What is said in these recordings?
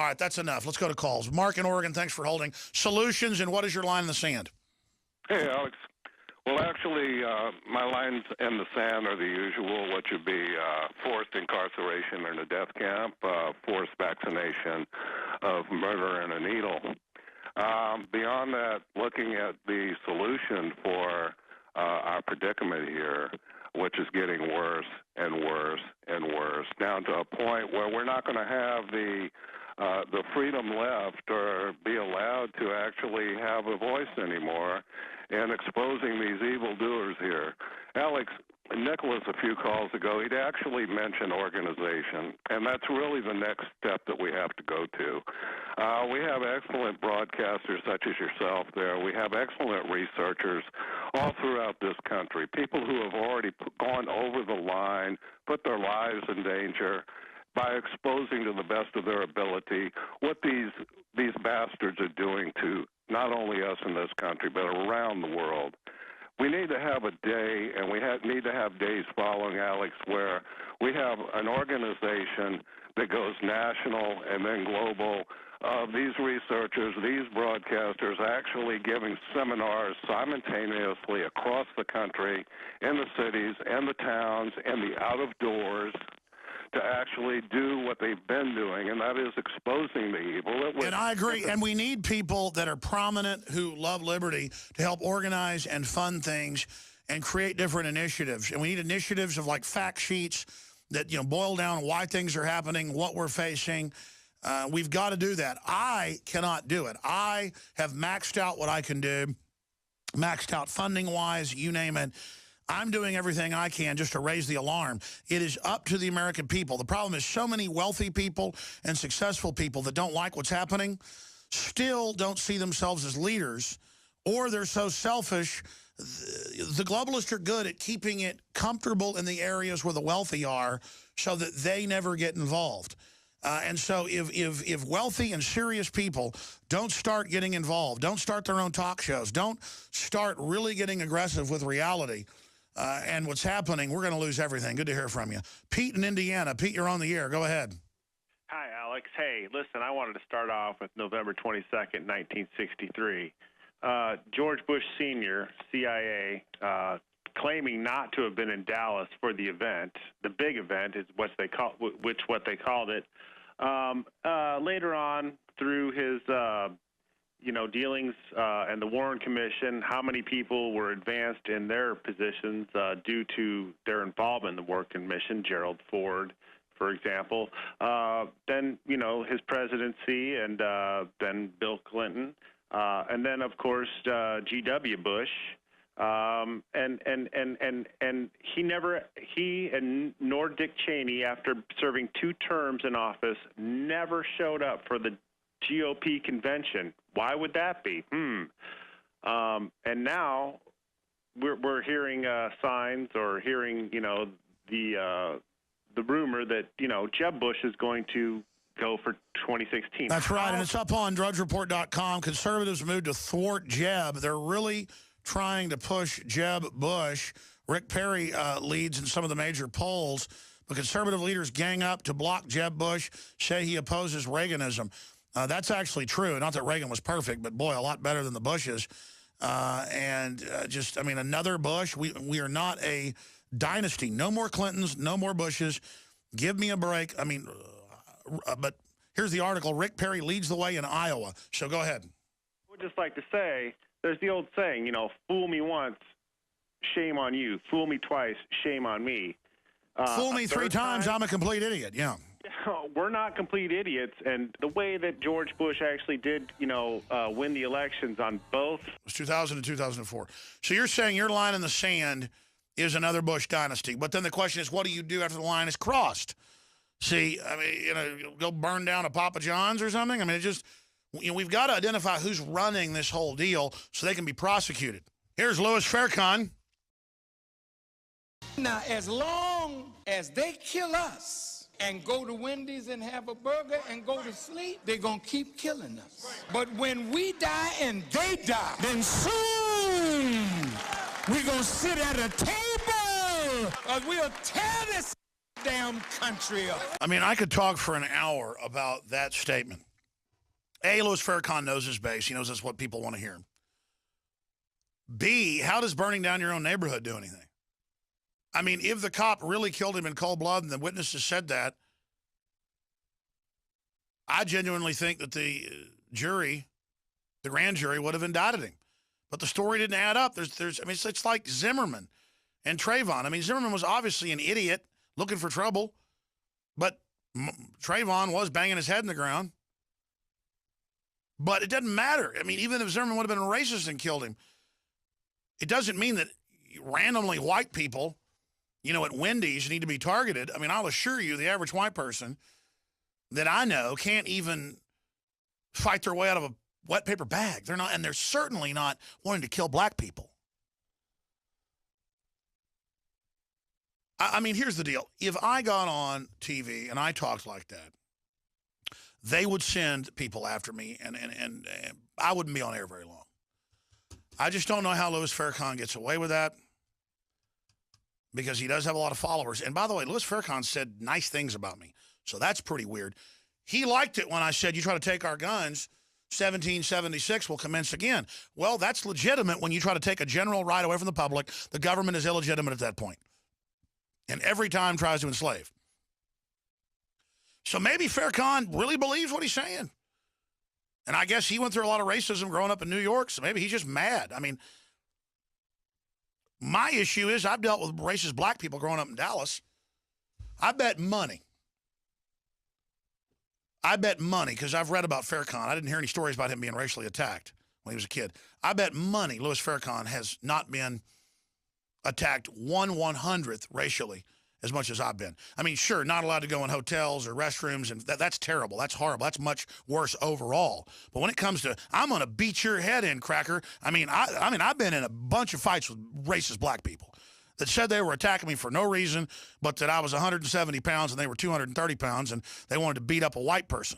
All right, that's enough. Let's go to calls. Mark in Oregon, thanks for holding. Solutions, and what is your line in the sand? Hey, Alex. Well, actually, my lines in the sand are the usual, which would be forced incarceration in a death camp, forced vaccination of murder in a needle. Beyond that, looking at the solution for our predicament here, which is getting worse and worse and worse, down to a point where we're not going to have the freedom left or be allowed to actually have a voice anymore in exposing these evildoers here. Alex, Nicholas, a few calls ago, he'd actually mentioned organization, and that's really the next step that we have to go to. We have excellent broadcasters such as yourself there. We have excellent researchers all throughout this country, people who have already gone over the line, put their lives in danger by exposing to the best of their ability what these bastards are doing to not only us in this country, but around the world. We need to have a day, and we need to have days following, Alex, where we have an organization that goes national and then global of these researchers, these broadcasters actually giving seminars simultaneously across the country, in the cities, and the towns, and the out of doors, to actually do what they've been doing, and that is exposing the evil. And I agree, and we need people that are prominent who love liberty to help organize and fund things and create different initiatives. And we need initiatives of like fact sheets that, you know, boil down why things are happening, what we're facing. We've got to do that. I cannot do it. I have maxed out what I can do, maxed out funding-wise, you name it. I'm doing everything I can just to raise the alarm. It is up to the American people. The problem is so many wealthy people and successful people that don't like what's happening still don't see themselves as leaders, or they're so selfish. The globalists are good at keeping it comfortable in the areas where the wealthy are so that they never get involved. And so if wealthy and serious people don't start getting involved, don't start their own talk shows, don't start really getting aggressive with reality, and what's happening, we're going to lose everything. Good to hear from you. Pete in Indiana. Pete, you're on the air. Go ahead. Hi, Alex. Hey, listen, I wanted to start off with November 22nd, 1963. George Bush Sr., CIA, claiming not to have been in Dallas for the event. The big event is what they called it. Later on, through his dealings and the Warren Commission, how many people were advanced in their positions due to their involvement in the Warren Commission, Gerald Ford, for example. Then, his presidency, and then Bill Clinton, and then, of course, G.W. Bush. And nor Dick Cheney, after serving 2 terms in office, never showed up for the GOP convention. Why would that be? And now we're hearing signs, or hearing, the rumor that, Jeb Bush is going to go for 2016. That's right, and it's up on drudgereport.com. Conservatives moved to thwart Jeb. They're really trying to push Jeb Bush. Rick Perry leads in some of the major polls, but conservative leaders gang up to block Jeb Bush, say he opposes Reaganism. That's actually true. Not that Reagan was perfect, but boy, a lot better than the Bushes. Another Bush. We are not a dynasty. No more Clintons, no more Bushes. Give me a break. But here's the article. Rick Perry leads the way in Iowa. So go ahead. I would just like to say, there's the old saying, fool me once, shame on you. Fool me twice, shame on me. Fool me 3 times, I'm a complete idiot, yeah. We're not complete idiots, and the way that George Bush actually did, win the elections on both. It was 2000 and 2004. So you're saying your line in the sand is another Bush dynasty, but then the question is, what do you do after the line is crossed? See, go burn down a Papa John's or something? We've got to identify who's running this whole deal so they can be prosecuted. Here's Louis Farrakhan. Now, as long as they kill us and go to Wendy's and have a burger and go to sleep, they're going to keep killing us. But when we die and they die, then soon we're going to sit at a table, or we'll tear this damn country up. I could talk for an hour about that statement. A, Louis Farrakhan knows his base. He knows that's what people want to hear. B, how does burning down your own neighborhood do anything? I mean, if the cop really killed him in cold blood and the witnesses said that, I genuinely think that the jury, the grand jury, would have indicted him. But the story didn't add up. I mean, it's like Zimmerman and Trayvon. I mean, Zimmerman was obviously an idiot looking for trouble, but Trayvon was banging his head in the ground. But it doesn't matter. I mean, even if Zimmerman would have been a racist and killed him, it doesn't mean that randomly white people, at Wendy's need to be targeted. I mean, I'll assure you, the average white person that I know can't even fight their way out of a wet paper bag. They're not, and they're certainly not wanting to kill black people. I mean, here's the deal. If I got on TV and I talked like that, they would send people after me, and I wouldn't be on air very long. I just don't know how Louis Farrakhan gets away with that, because he does have a lot of followers. And by the way, Louis Farrakhan said nice things about me, so that's pretty weird. He liked it when I said, you try to take our guns, 1776 will commence again. Well, that's legitimate when you try to take a general right away from the public. The government is illegitimate at that point, and every time tries to enslave. So maybe Farrakhan really believes what he's saying. And I guess he went through a lot of racism growing up in New York, so maybe he's just mad. I mean, my issue is I've dealt with racist black people growing up in Dallas. I bet money, because I've read about Farrakhan. I didn't hear any stories about him being racially attacked when he was a kid. I bet money Louis Farrakhan has not been attacked 1/100th racially as much as I've been. I mean, sure, not allowed to go in hotels or restrooms, and that's terrible. That's horrible. That's much worse overall. But when it comes to, I'm going to beat your head in, cracker, I've been in a bunch of fights with racist black people that said they were attacking me for no reason, but that I was 170 pounds and they were 230 pounds, and they wanted to beat up a white person.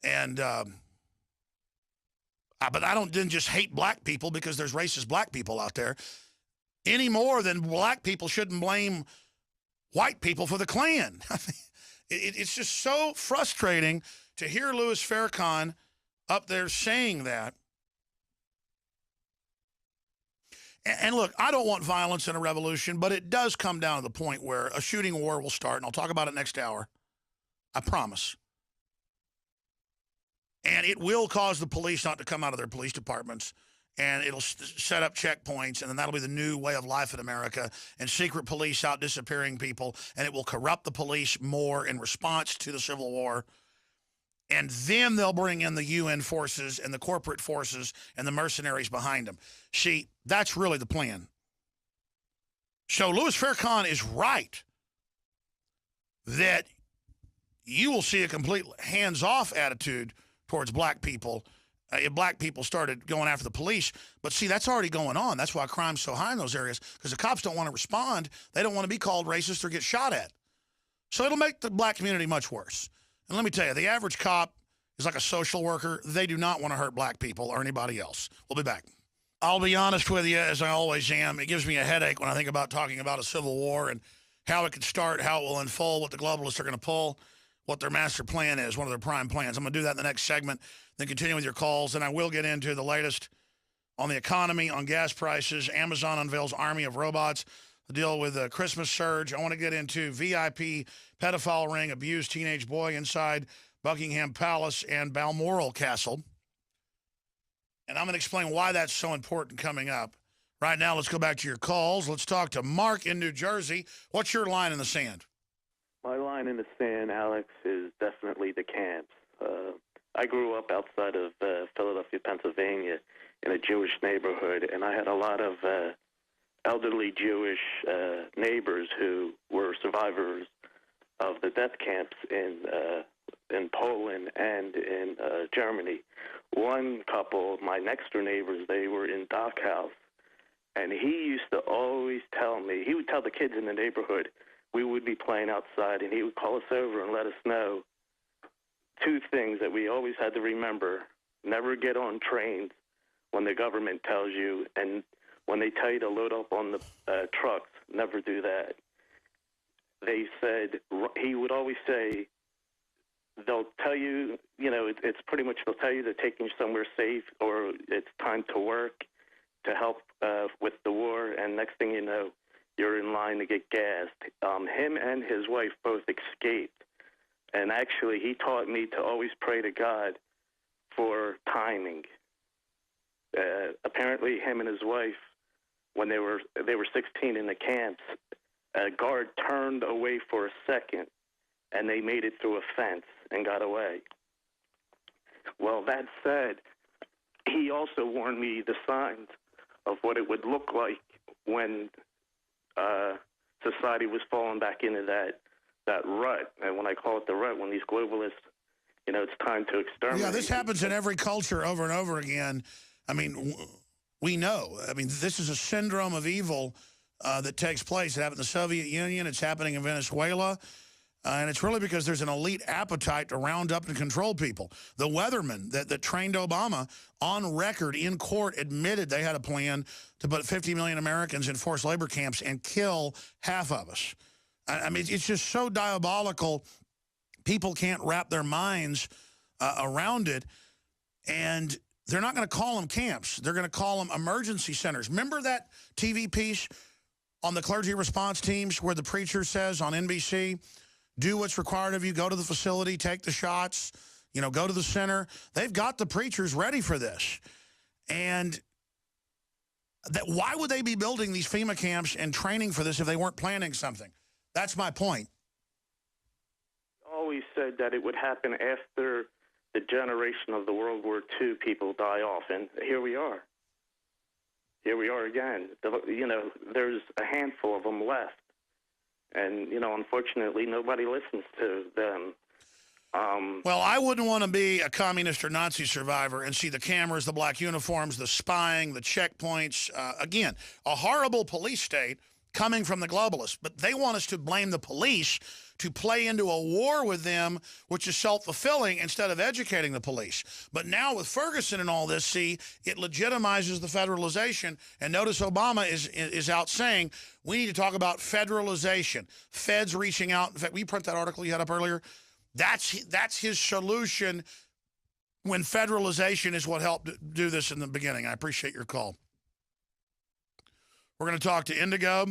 And, but I didn't just hate black people because there's racist black people out there, any more than black people shouldn't blame white people for the Klan. It's just so frustrating to hear Louis Farrakhan up there saying that. And look, I don't want violence in a revolution, but it does come down to the point where a shooting war will start, and I'll talk about it next hour. I promise. And it will cause the police not to come out of their police departments, and it'll set up checkpoints, and then that'll be the new way of life in America, and secret police out disappearing people, and it will corrupt the police more in response to the Civil War. And then they'll bring in the UN forces and the corporate forces and the mercenaries behind them. See, that's really the plan. So Louis Farrakhan is right that you will see a complete hands-off attitude towards black people if black people started going after the police. But see, that's already going on. That's why crime's so high in those areas, because the cops don't want to respond. They don't want to be called racist or get shot at. So it'll make the black community much worse. And let me tell you, the average cop is like a social worker. They do not want to hurt black people or anybody else. We'll be back. I'll be honest with you, as I always am. It gives me a headache when I think about talking about a civil war and how it could start, how it will unfold, what the globalists are going to pull, what their master plan is, one of their prime plans. I'm going to do that in the next segment, then continue with your calls. And I will get into the latest on the economy, on gas prices. Amazon unveils army of robots to deal with the Christmas surge. I want to get into VIP pedophile ring, abused teenage boy inside Buckingham Palace and Balmoral Castle. And I'm going to explain why that's so important coming up. Right now, let's go back to your calls. Let's talk to Mark in New Jersey. What's your line in the sand? My line in the sand, Alex, is definitely the camps. I grew up outside of Philadelphia, Pennsylvania, in a Jewish neighborhood, and I had a lot of elderly Jewish neighbors who were survivors of the death camps in Poland and in Germany. One couple, my next door neighbors, they were in Dachau, and he used to always tell me, he would tell the kids in the neighborhood, we would be playing outside, and he would call us over and let us know two things that we always had to remember. Never get on trains when the government tells you, and when they tell you to load up on the trucks, never do that. They said, he would always say, they'll tell you, you know, it's pretty much they'll tell you they're taking you somewhere safe or it's time to work to help with the war, and next thing you know, you're in line to get gassed. Him and his wife both escaped, and actually he taught me to always pray to God for timing. Apparently him and his wife, when they were 16 in the camps, a guard turned away for a second, and they made it through a fence and got away. Well, that said, he also warned me the signs of what it would look like when society was falling back into that rut. And when I call it the rut, when these globalists, you know, it's time to exterminate. Yeah, this happens in every culture over and over again. I mean, we know. I mean, this is a syndrome of evil that takes place. It happened in the Soviet Union. It's happening in Venezuela. And it's really because there's an elite appetite to round up and control people. The weatherman that trained Obama, on record in court, admitted they had a plan to put 50 million Americans in forced labor camps and kill half of us. I mean, it's just so diabolical. People can't wrap their minds around it. And they're not going to call them camps. They're going to call them emergency centers. Remember that TV piece on the clergy response teams where the preacher says on NBC, do what's required of you, go to the facility, take the shots, you know, go to the center. They've got the preachers ready for this. And why would they be building these FEMA camps and training for this if they weren't planning something? That's my point. Always said that it would happen after the generation of the World War II people die off, and here we are. Here we are again. You know, there's a handful of them left. And, you know, unfortunately, nobody listens to them. Well, I wouldn't want to be a communist or Nazi survivor and see the cameras, the black uniforms, the spying, the checkpoints. Again, a horrible police state coming from the globalists. But they want us to blame the police to play into a war with them, which is self-fulfilling, instead of educating the police. But now with Ferguson and all this, see, it legitimizes the federalization. And notice Obama is out saying, we need to talk about federalization. Feds reaching out. In fact, we print that article you had up earlier. That's his solution when federalization is what helped do this in the beginning. I appreciate your call. We're going to talk to Indigo.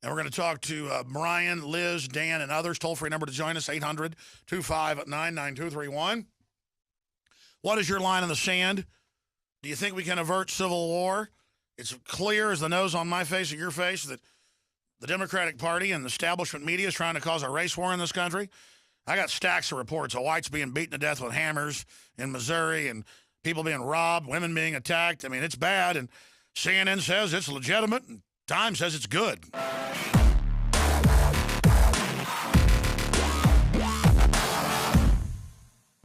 And we're going to talk to Brian, Liz, Dan, and others. Toll-free number to join us, 800-259-9231. What is your line in the sand? Do you think we can avert civil war? It's clear as the nose on my face and your face that the Democratic Party and the establishment media is trying to cause a race war in this country. I got stacks of reports of whites being beaten to death with hammers in Missouri and people being robbed, women being attacked. I mean, it's bad, and CNN says it's legitimate, and Time says it's good.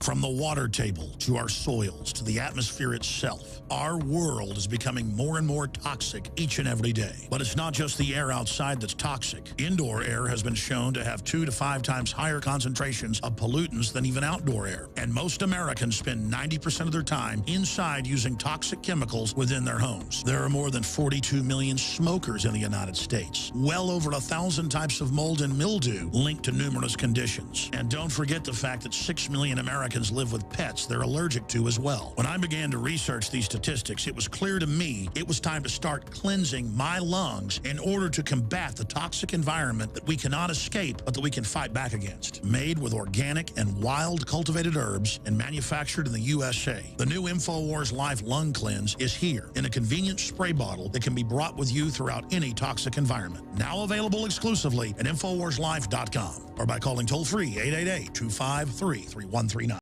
From the water table to our soils to the atmosphere itself, our world is becoming more and more toxic each and every day. But it's not just the air outside that's toxic. Indoor air has been shown to have 2 to 5 times higher concentrations of pollutants than even outdoor air. And most Americans spend 90% of their time inside using toxic chemicals within their homes. There are more than 42 million smokers in the United States. Well over 1,000 types of mold and mildew linked to numerous conditions. And don't forget the fact that 6 million Americans live with pets they're allergic to as well. When I began to research these statistics, it was clear to me it was time to start cleansing my lungs in order to combat the toxic environment that we cannot escape, but that we can fight back against. Made with organic and wild cultivated herbs and manufactured in the USA, the new InfoWars Life Lung Cleanse is here in a convenient spray bottle that can be brought with you throughout any toxic environment. Now available exclusively at InfoWarsLife.com or by calling toll-free 888-253-3139.